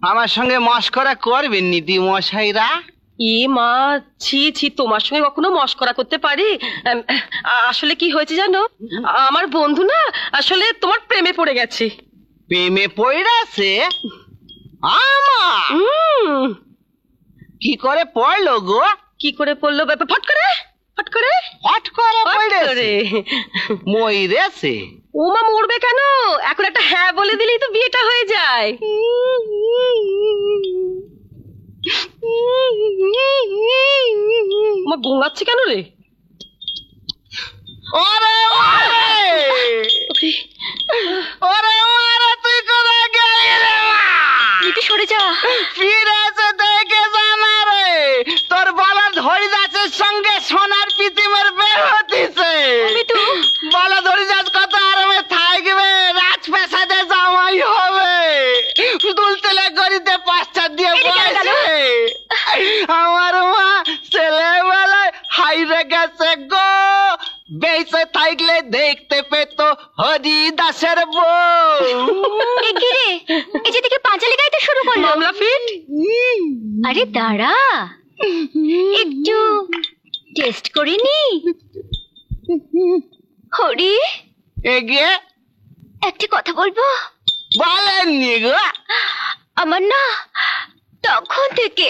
আমার সঙ্গে মশকরা করবেন নীতি মশাইরা? ই মা, ছি ছি, তোমার সঙ্গে কখনো মশকরা করতে পারি? আসলে কি হয়েছে জানো, আমার বন্ধু না আসলে তোমার প্রেমে পড়ে গেছে। প্রেমে পড়েছে? আমার কি করে পড়লো গো? কি করে পড়লো? ফট করে ফট করে ফট করে পড়েছে? মইরেছে? ও মা, মরবে কেন? এখন একটা হ্যাঁ বলে দিলেই তো বিয়েটা হয়ে যায়। মা গোঙাচ্ছে কেন রে? ওরে ওরে ওরে, তুই কোথায় গেলি রে মা? নীতি সরে যা। ফিরে এসে দেখে জানা রে, তোর বলদ হরিদাসের সঙ্গে সোনার পিতিমের বের হতিছে। বলদ হরিদাস কত আরামে থাকবে, রাজপ্রাসাদে জামাই হবে, দুলতেলে গড়িতে পাঁচটা দিয়ে বসে। আমার মা ছেলেবেলায় হাইরে গেছে গো, বেঁচে থাকলে দেখতে পেত হরিদাসের বউ। এই যে দেখে পাঁচালি গাইতে শুরু করলো। মামলা ফিট। আরে দাঁড়া, একটু টেস্ট করে নি। হরি, এগিয়ে একটা কথা বলবো? বলেননি গো? আমার না তখন থেকে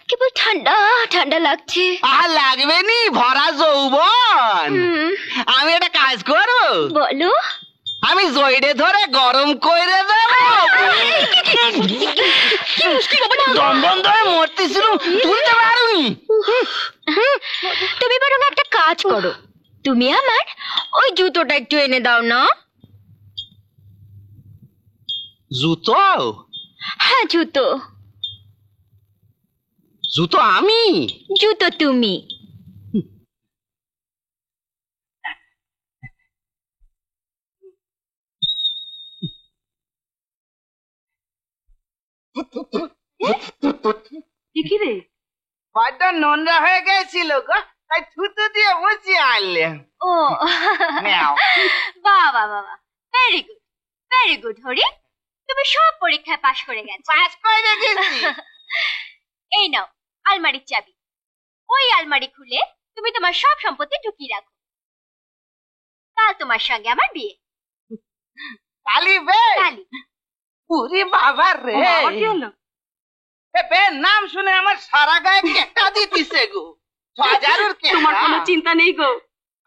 কেবল ঠান্ডা ঠান্ডা লাগছে। আর লাগবে নি, ভরা যৌবন। আমি একটা কাজ করবো। বলো। আমি জয়ডে ধরে গরম করে দেবো। দম বন্ধ হয়ে মরতেছিলাম, তুলতে পারোনি। তুমি বরং একটা কাজ করো, তুমি আমার ওই জুতোটা একটু এনে দাও না। জুতো? হ্যাঁ জুতো। জুতো আমি? জুতো তুমি। কি রে? পাটা নোংরা হয়ে গেছিল গো, তাই থুতু দিয়ে মুছিয়ে আনলে। ও বাহ বাহ বাহ, very good very good Hari, তুমি সব পরীক্ষায় পাশ করে গেছো। পাস করে গেছি। এই নাও আলমারির চাবি, ওই আলমারি খুলে তুমি তোমার সব সম্পত্তি ঢুকিয়ে রাখো। কাল তোমার সঙ্গে আমার বিয়ে। কালি বে? কালি। পুরি বাবা রে, কি হলো? বের নাম শুনে আমার সারা গায়ে কেটা দিতিছে গো। 6000 কে? তোমার কোনো চিন্তা নেই গো,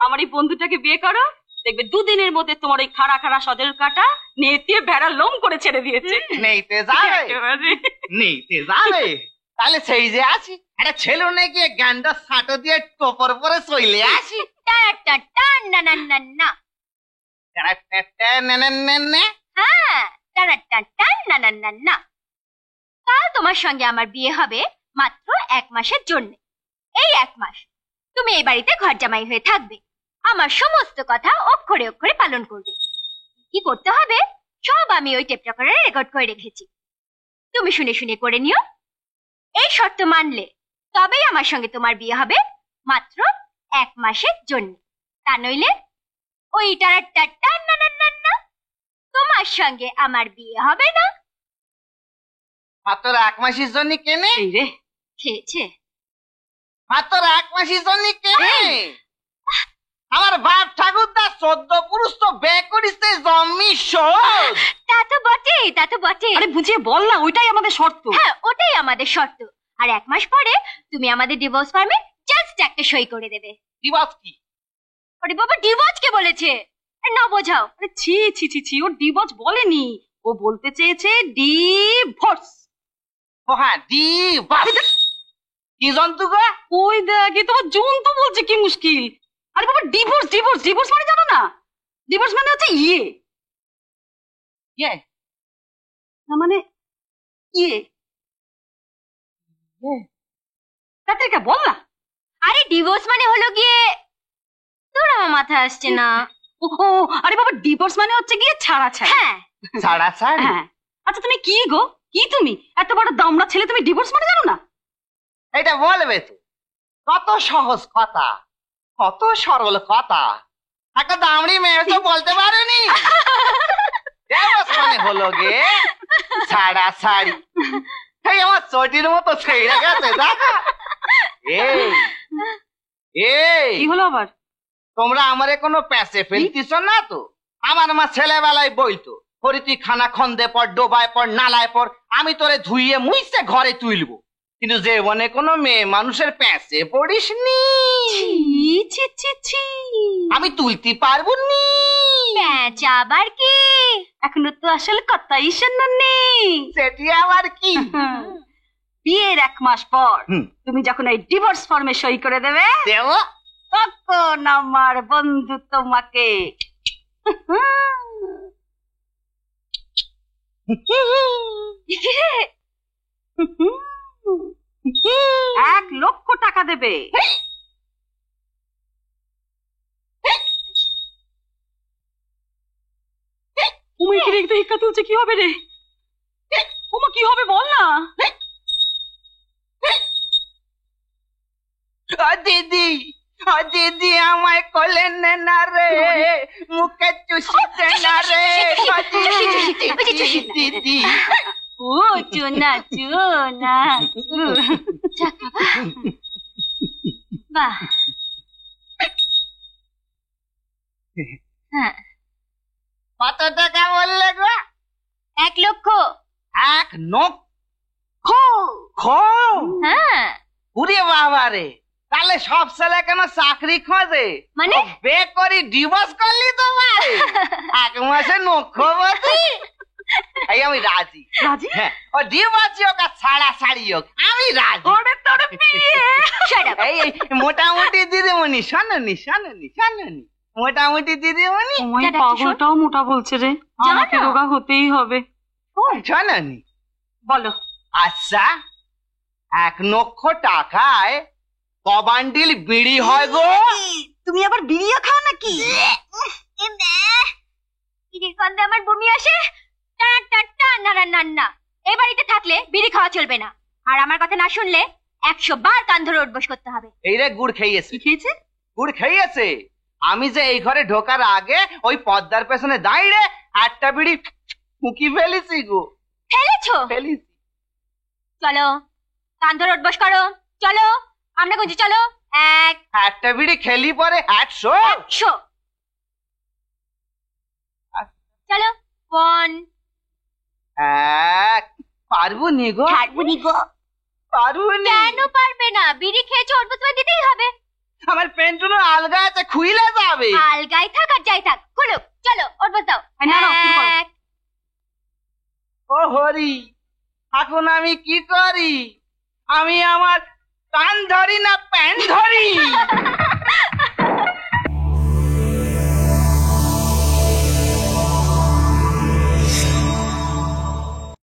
আমার এই বন্ধুটাকে বিয়ে করো, দেখবে দুদিনের মধ্যে তোমার ওই খাড়া খাড়া সজল কাটা নেতিয়ে ভেড়া লোম করে ছেড়ে দিয়েছে। নেইতে যাবে? নেইতে যাবে? তাহলে সেই যে আছি, একটা ছেলে নাকি গান্ডা সাটো দিয়ে টোপর পরে চলে আসি। না না না না না। হ্যাঁ, না না না না। কাল তোমার সঙ্গে আমার বিয়ে হবে মাত্র 1 মাসের জন্য। এই 1 মাস তুমি এই বাড়িতে ঘর জামাই হয়ে থাকবে, আমার সমস্ত কথা অক্ষরে অক্ষরে পালন করবে। কি করতে হবে সব আমি ওই টেপ রেকর্ডারে রেকর্ড করে রেখেছি, তুমি শুনে শুনে করে নিও। এই শর্ত মানলে তবেই আমার সঙ্গে তোমার বিয়ে হবে মাত্র 1 মাসের জন্য, তা নইলে ওই টাটা না না না না, তোমার সঙ্গে আমার বিয়ে হবে না। মাত্র 1 মাসের জন্য কেনে? রে খেয়েছে মাত্র 1 মাসের জন্য কেনে? আমার বাপ ঠাকুরদা 14 পুরুষ তো বে করিছে জম্মি শোধ। তা তো বটে, তা তো বটে। আরে বুঝিয়ে বল না, ওইটাই আমাদের শর্ত। হ্যাঁ, ওটাই আমাদের শর্ত। আর 1 মাস পরে তুমি আমাদের ডিভোর্স ফর্মে জাস্ট একটা সই করে দেবে। ডিভোর্স কি? ওরে বাবা, ডিভোর্স কে বলেছে? না বোঝাও। আরে ছি ছি ছি ছি, ও ডিভোর্স বলেনি, ও বলতে চেয়েছে ডিভোর্স। ও হ্যাঁ, ডিভোর্স। কি জন্তু গো? ওই দেখ, তোমার জন্তু বলছে, কি মুশকিল। আরে বাবা, ডিভোর্স ডিভোর্স ডিভোর্স মানে জানো না? ডিভোর্স মানে হচ্ছে ইয়ে না, মানে ইয়ে তাড়াতাড়ি বল না। আরে ডিভোর্স মানে হলো গিয়ে, তোর আমার মাথা আসছে না। ও আরে বাবা, ডিভোর্স মানে হচ্ছে গিয়ে ছাড়াছাড়ি। হ্যাঁ ছাড়াছাড়ি? হ্যাঁ। আচ্ছা তুমি কি গো, কি তুমি এত বড় দামড়া ছেলে, তুমি ডিভোর্স মানে জানো না? এটা বলবে তো, কত সহজ কথা, কত সরল কথা, একটা দামড়ি মেয়ে তো বলতে পারেনি। দেবস মানে হলো গে ছাড়া ছাড়ি। এই আমার চটির মতো ছেড়ে গেছে দেখা। এই এই কি হলো আবার? তোমরা আমারে কোনো প্যাসে ফেলতিস না তো? আমার মা ছেলেবেলায় বইতো, করি তুই খানা খন্দে পর, ডোবায় পর, নালায় পর, আমি তোরে ধুইয়ে মুইসে ঘরে তুলবো। কিন্তু যে মনে কোনো মেয়ে মানুষের প্যাসে পড়িস নি, ছি ছি ছি, আমি তুলতে পারবো নি। প্যাঁচ আবার কি? এখনো তো আসল কথাই শোনোনি। সেটি আবার কি? বিয়ের 1 মাস পর হুম। তুমি যখন ওই ডিভোর্স ফর্মে সই করে দেবে, দেব তখন আমার বন্ধু তোমাকে $1,00,000 দেবে। উমি কি দেখতে হিক্কা তুলছে, কি হবে রে? উমা কি হবে বল না। দিদি, ও দিদি আমায় কোলে নে না রে, মুখে চুষিতে না রে, ও দিদি, দিদি। ও চুনা চুনা। বাহ, হ্যাঁ, কত টাকা বললে গো? 1,00,000। 1,00,000? হ্যাঁ, উরে বাবা রে, তাহলে সব ছেলে কেন চাকরি খোঁজে? মানে? ও বে করি ডিভোর্স করলি তো ভাই, 1 মাসে নক্ষবতী। এই আমি রাজি। রাজি? হ্যাঁ, ও ডিভোর্স হোক আর ছাড়া ছাড়ি হোক, আমি রাজি। ওরে তোর বিয়ে। shut up। এই মোটামুটি দিদিমণি, শোনোনি শোনোনি শোনোনি, মোটামুটি দিদিমণি ওই দাদা, পাগলটাও মোটা বলছে রে, আমাকে জানো? রোগা হতেই হবে। শোনোনি। বলো। আচ্ছা, 1,00,000 টাকায় ক বান্ডিল বিড়ি হয় গো? তুমি আবার বিড়িও খাও নাকি? বিড়ির গন্ধে আমার বমি আসে। টান টান টান, না না না না, এই বাড়িতে থাকলে বিড়ি খাওয়া চলবে না। আর আমার কথা না শুনলে 100 বার কান ধরে উঠবোস করতে হবে। এই রে গুড় খেয়েছে, কি খেয়েছে? গুড় খেয়েছে। আমি যে এই ঘরে ঢোকার আগে ওই পর্দার পেছনে দাঁড়িয়ে 8টা বিড়ি ফুকি ফেলেছি গো, ফেলেছো? ফেলেছি। চলো, কান ধরে উঠবোস করো। চলো, আমরা গুঞ্জি, চলো। 1 1টা বিড়ি খেলি পরে 800। 100। চলো, 1 পারবো নি গো, ছাড়বুনি গো। পারবো নি। কেন পারবে না? বিড়ি খেয়েছো, উঠবোস তোমায় দিতেই হবে। আমার পেন্টুলো আলগা আছে, খুইলে যাবে। আলগাই থাক আর যাই থাক, খুলুক। চলো, উঠবোস দাও। না, না, শুরু করো। 1 ও হরি, এখন আমি কি করি? আমি আমার কান ধরি না প্যান্ট ধরি?